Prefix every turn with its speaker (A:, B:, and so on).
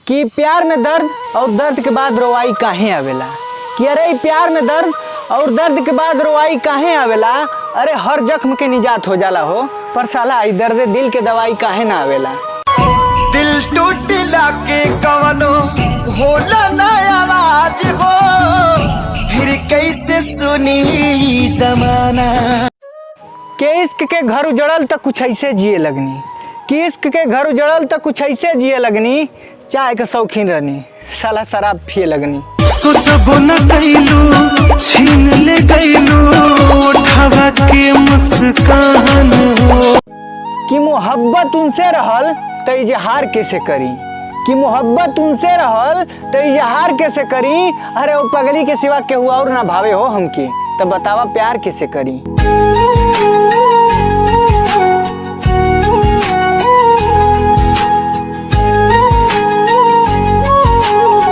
A: कि प्यार में दर्द और दर्द के बाद रोवाई काहे आवेला। कि अरे प्यार में दर्द और दर्द के बाद रोवाई काहे आवेला। अरे हर जख्म के निजात हो जाला हो, पर साला ई दर्द दिल के दवाई काहे ना आवेला।
B: दिल टूटला के कवनो होला ना आवाज हो, फिर कैसे सुनी जमाना।
A: के इश्क के घर उजड़ल त कुछ ऐसे जिए लगनी, कि इश्क के घर उजड़ल त कुछ ऐसे जिए लगनी। चाय के शौकीन रहनी, साला शराब पिए लगनी।
B: सोचबो न कैलू छीन ले गैलू उठावा के मुस्कान हो।
A: कि मोहब्बत उनसे रहल त इजहार कैसे करी। कि मोहब्बत उनसे रहल त इजहार कैसे करी। अरे वो पगली के सिवा केहू और ना भावे हो हमके, तब बतावा प्यार कैसे करी।